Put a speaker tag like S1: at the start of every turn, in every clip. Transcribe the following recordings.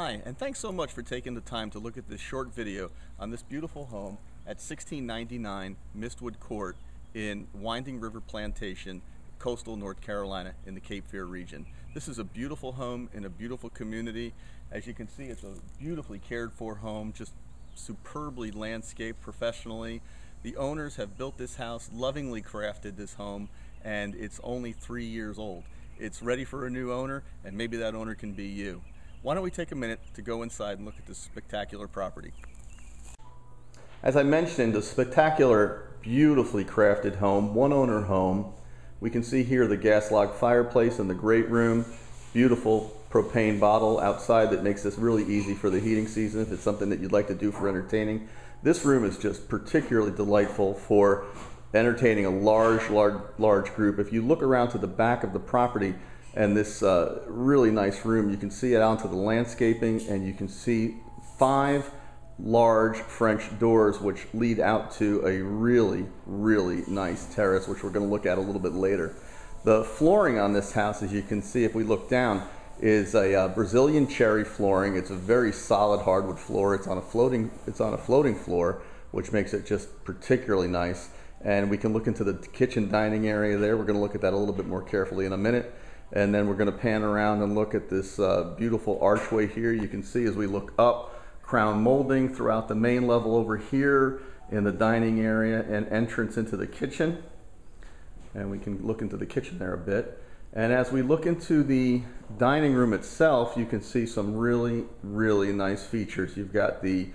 S1: Hi, and thanks so much for taking the time to look at this short video on this beautiful home at 1699 Mistwood Court in Winding River Plantation, coastal North Carolina in the Cape Fear region. This is a beautiful home in a beautiful community. As you can see, it's a beautifully cared for home, just superbly landscaped professionally. The owners have built this house, lovingly crafted this home, and it's only 3 years old. It's ready for a new owner, and maybe that owner can be you. Why don't we take a minute to go inside and look at this spectacular property. As I mentioned, a spectacular, beautifully crafted home, one owner home. We can see here the gas log fireplace in the great room, beautiful propane bottle outside that makes this really easy for the heating season if it's something that you'd like to do for entertaining. This room is just particularly delightful for entertaining a large group. If you look around to the back of the property, and this really nice room, you can see it out to the landscaping, and you can see 5 large French doors which lead out to a really nice terrace, which we're going to look at a little bit later. The flooring on this house, as you can see if we look down, is a Brazilian cherry flooring. It's a very solid hardwood floor. It's on a floating floor, which makes it just particularly nice. And we can look into the kitchen dining area there. We're going to look at that a little bit more carefully in a minute. And then we're going to pan around and look at this beautiful archway here. You can see as we look up, crown molding throughout the main level over here in the dining area and entrance into the kitchen. And we can look into the kitchen there a bit. And as we look into the dining room itself, you can see some really nice features. You've got the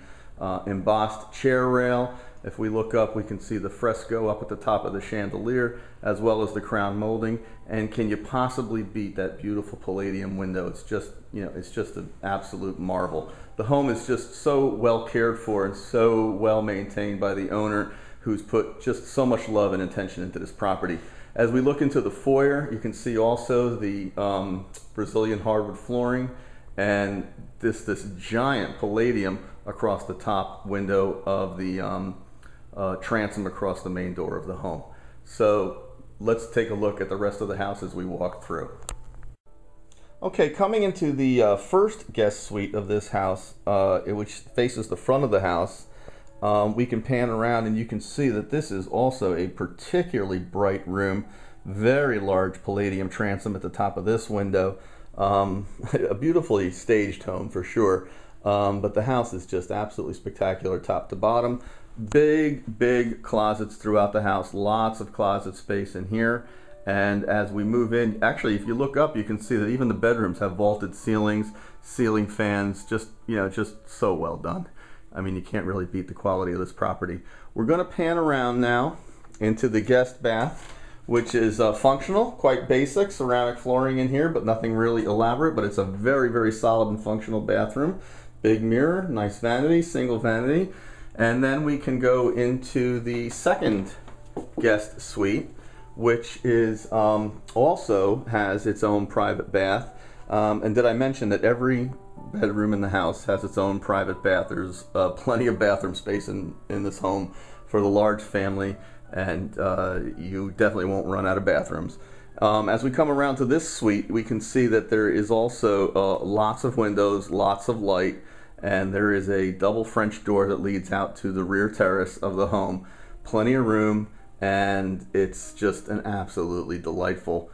S1: embossed chair rail. If we look up, we can see the fresco up at the top of the chandelier, as well as the crown molding. And can you possibly beat that beautiful palladium window? It's just, it's just an absolute marvel. The home is just so well cared for and so well maintained by the owner, who's put just so much love and attention into this property. As we look into the foyer, you can see also the Brazilian hardwood flooring and this giant palladium across the top window of the transom across the main door of the home. So let's take a look at the rest of the house as we walk through. Okay, coming into the first guest suite of this house, which faces the front of the house, we can pan around and you can see that this is also a particularly bright room. Very large palladium transom at the top of this window. A beautifully staged home for sure, but the house is just absolutely spectacular top to bottom. Big closets throughout the house, lots of closet space in here. And as we move in, actually if you look up, you can see that even the bedrooms have vaulted ceilings, ceiling fans, just so well done. I mean, you can't really beat the quality of this property. We're going to pan around now into the guest bath, which is functional, quite basic, ceramic flooring in here, but nothing really elaborate, but it's a very solid and functional bathroom. Big mirror, nice vanity, single vanity. And then we can go into the second guest suite, which is also has its own private bath. And did I mention that every bedroom in the house has its own private bath? There's plenty of bathroom space in this home for the large family, and you definitely won't run out of bathrooms. As we come around to this suite, we can see that there is also lots of windows, lots of light, and there is a double French door that leads out to the rear terrace of the home. Plenty of room, and it's just an absolutely delightful,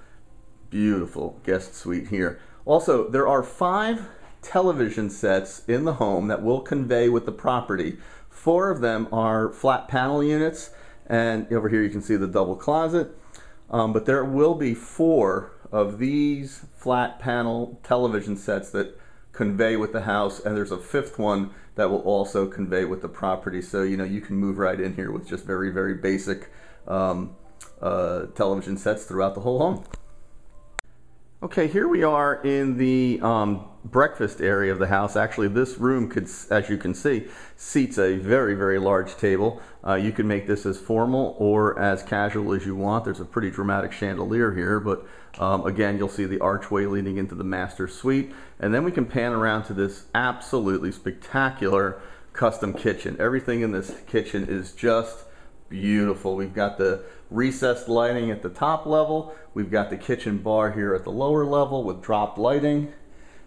S1: beautiful guest suite here. Also, there are 5 television sets in the home that will convey with the property. 4 of them are flat panel units, and over here you can see the double closet. But there will be 4 of these flat panel television sets that convey with the house, and there's a 5th one that will also convey with the property. So you can move right in here with just very basic television sets throughout the whole home. Okay, here we are in the breakfast area of the house. Actually, this room could, as you can see, seats a very large table. You can make this as formal or as casual as you want. There's a pretty dramatic chandelier here, but again, you'll see the archway leading into the master suite. And then we can pan around to this absolutely spectacular custom kitchen. Everything in this kitchen is just beautiful. We've got the recessed lighting at the top level. We've got the kitchen bar here at the lower level with dropped lighting.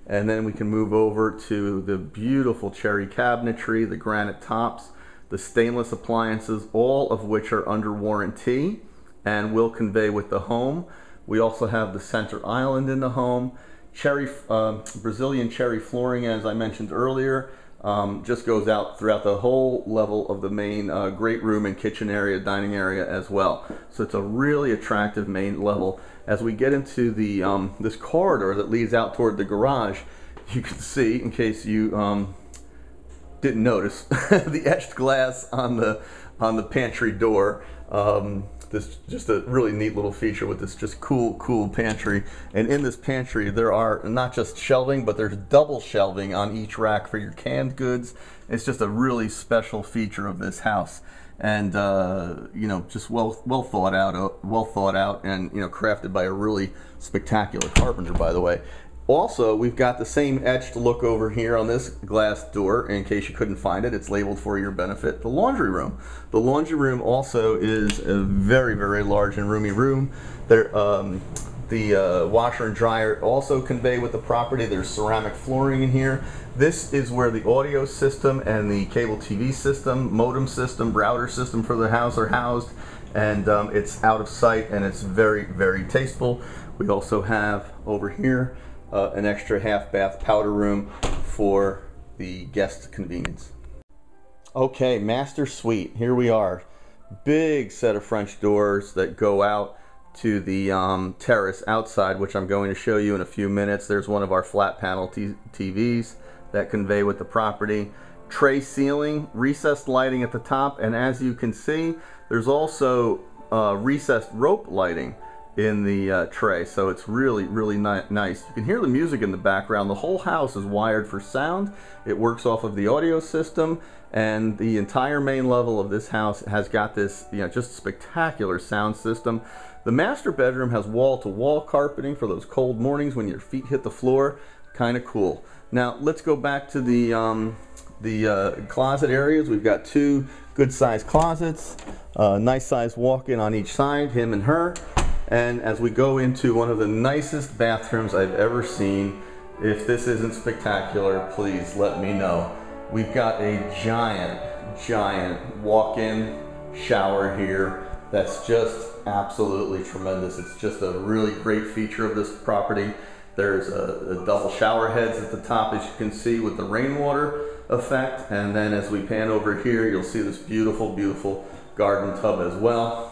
S1: And then we can move over to the beautiful cherry cabinetry, the granite tops, the stainless appliances, all of which are under warranty and will convey with the home. We also have the center island in the home. Brazilian cherry flooring, as I mentioned earlier, just goes out throughout the whole level of the main great room and kitchen area, dining area as well. So it's a really attractive main level. As we get into the this corridor that leads out toward the garage, you can see, in case you didn't notice, the etched glass on the pantry door. This just a really neat little feature with this just cool pantry. And in this pantry there are not just shelving, but there's double shelving on each rack for your canned goods. It's just a really special feature of this house, and you know, just well thought out, and you know, crafted by a really spectacular carpenter, by the way. Also, we've got the same etched look over here on this glass door. In case you couldn't find it, it's labeled for your benefit. The laundry room. The laundry room also is a very large and roomy room. There, the washer and dryer also convey with the property. There's ceramic flooring in here. This is where the audio system and the cable TV system, modem system, router system for the house are housed, and it's out of sight and it's very tasteful. We also have over here an extra half bath powder room for the guest convenience. Okay, master suite, here we are. Big set of French doors that go out to the terrace outside, which I'm going to show you in a few minutes. There's one of our flat panel TVs that convey with the property. Tray ceiling, recessed lighting at the top, and as you can see, there's also recessed rope lighting in the tray, so it's really nice. You can hear the music in the background. The whole house is wired for sound. It works off of the audio system, and the entire main level of this house has got this, you know, just spectacular sound system. The master bedroom has wall-to-wall carpeting for those cold mornings when your feet hit the floor. Kind of cool. Now let's go back to the closet areas. We've got two good-sized closets, nice size walk-in on each side, him and her. And as we go into one of the nicest bathrooms I've ever seen, if this isn't spectacular, please let me know. We've got a giant walk-in shower here that's just absolutely tremendous. It's just a really great feature of this property. There's a double shower heads at the top, as you can see, with the rainwater effect. And then as we pan over here, you'll see this beautiful garden tub as well.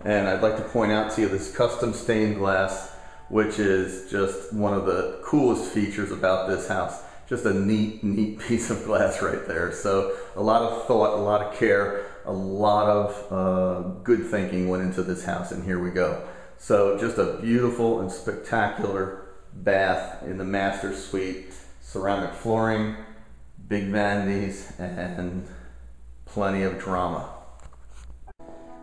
S1: And I'd like to point out to you this custom stained glass, which is just one of the coolest features about this house. Just a neat piece of glass right there. So a lot of thought, a lot of care, a lot of good thinking went into this house, and here we go. So just a beautiful and spectacular bath in the master suite. Ceramic flooring, big vanities, and plenty of drama.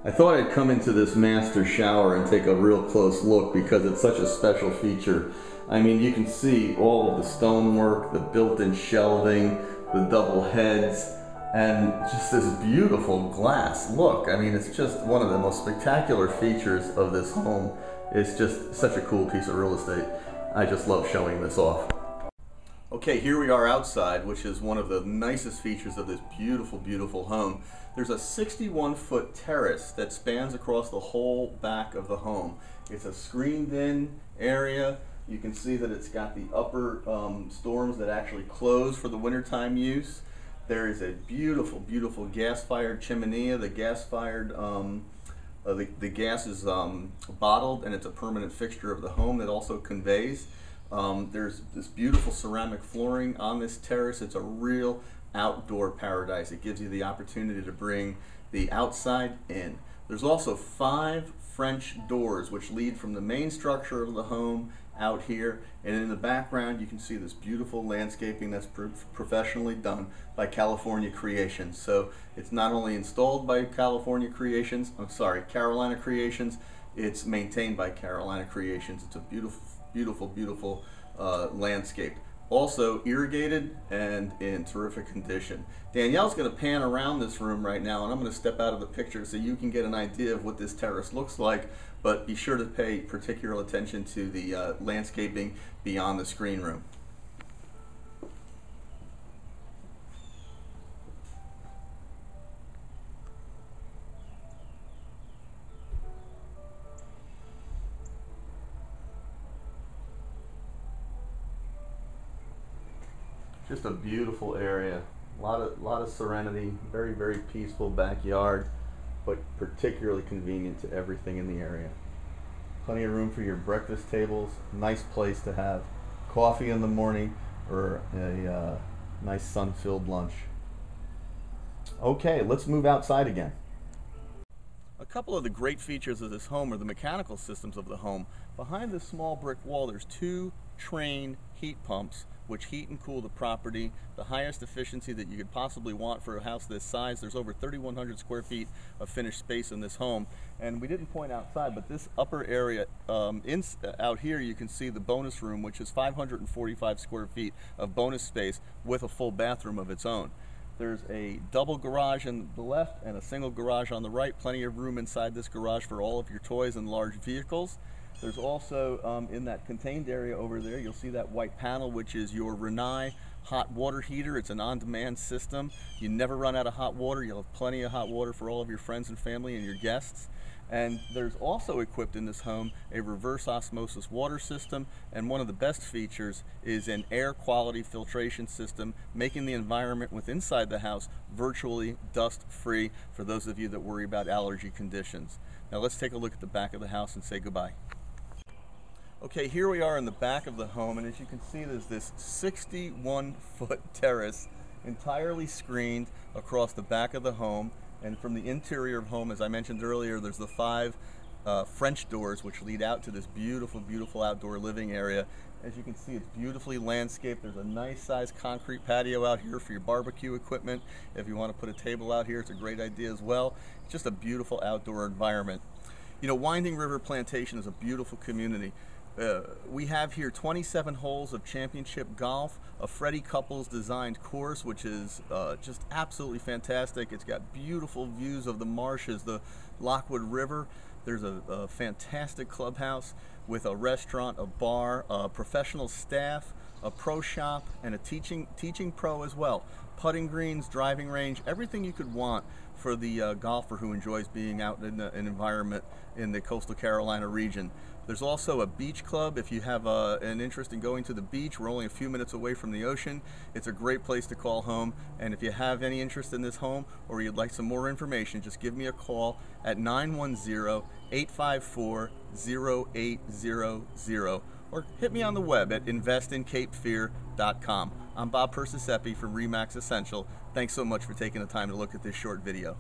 S1: I thought I'd come into this master shower and take a real close look because it's such a special feature. I mean, you can see all of the stonework, the built-in shelving, the double heads, and just this beautiful glass look. I mean, it's just one of the most spectacular features of this home. It's just such a cool piece of real estate. I just love showing this off. Okay, here we are outside, which is one of the nicest features of this beautiful home. There's a 61-foot terrace that spans across the whole back of the home. It's a screened-in area. You can see that it's got the upper storms that actually close for the wintertime use. There is a beautiful gas-fired chimney. The gas-fired, the gas is bottled, and it's a permanent fixture of the home that also conveys. There's this beautiful ceramic flooring on this terrace. It's a real outdoor paradise. It gives you the opportunity to bring the outside in. There's also 5 French doors which lead from the main structure of the home out here, and in the background you can see this beautiful landscaping that's professionally done by California Creations. So it's not only installed by Carolina Creations, it's maintained by Carolina Creations. It's a beautiful landscape. Also irrigated and in terrific condition. Danielle's going to pan around this room right now, and I'm going to step out of the picture so you can get an idea of what this terrace looks like, but be sure to pay particular attention to the landscaping beyond the screen room. Just a beautiful area. A lot of serenity, very, very peaceful backyard, but particularly convenient to everything in the area. Plenty of room for your breakfast tables. Nice place to have coffee in the morning or a nice sun-filled lunch. Okay, let's move outside again. A couple of the great features of this home are the mechanical systems of the home. Behind this small brick wall, there's 2 Train heat pumps which heat and cool the property, the highest efficiency that you could possibly want for a house this size. There's over 3,100 square feet of finished space in this home. And we didn't point outside, but this upper area out here, you can see the bonus room, which is 545 square feet of bonus space with a full bathroom of its own. There's a double garage on the left and a single garage on the right. Plenty of room inside this garage for all of your toys and large vehicles. There's also, in that contained area over there, you'll see that white panel, which is your Renai hot water heater. It's an on-demand system. You never run out of hot water. You'll have plenty of hot water for all of your friends and family and your guests. And there's also equipped in this home a reverse osmosis water system, and one of the best features is an air quality filtration system, making the environment within the house virtually dust-free for those of you that worry about allergy conditions. Now let's take a look at the back of the house and say goodbye. Okay, here we are in the back of the home, and as you can see, there's this 61-foot terrace entirely screened across the back of the home. And from the interior of the home, as I mentioned earlier, there's the 5 French doors which lead out to this beautiful, beautiful outdoor living area. As you can see, it's beautifully landscaped. There's a nice sized concrete patio out here for your barbecue equipment. If you want to put a table out here, it's a great idea as well. It's just a beautiful outdoor environment. You know, Winding River Plantation is a beautiful community. We have here 27 holes of championship golf, a Freddie Couples designed course, which is just absolutely fantastic. It's got beautiful views of the marshes, the Lockwood River. There's a fantastic clubhouse with a restaurant, a bar, professional staff, a pro shop, and a teaching pro as well. Putting greens, driving range, everything you could want for the golfer who enjoys being out in an environment in the coastal Carolina region. There's also a beach club if you have an interest in going to the beach. We're only a few minutes away from the ocean. It's a great place to call home. And if you have any interest in this home or you'd like some more information, just give me a call at 910-854-0800 or hit me on the web at investincapefear.com. I'm Bob Persisepi from RE/MAX Essential. Thanks so much for taking the time to look at this short video.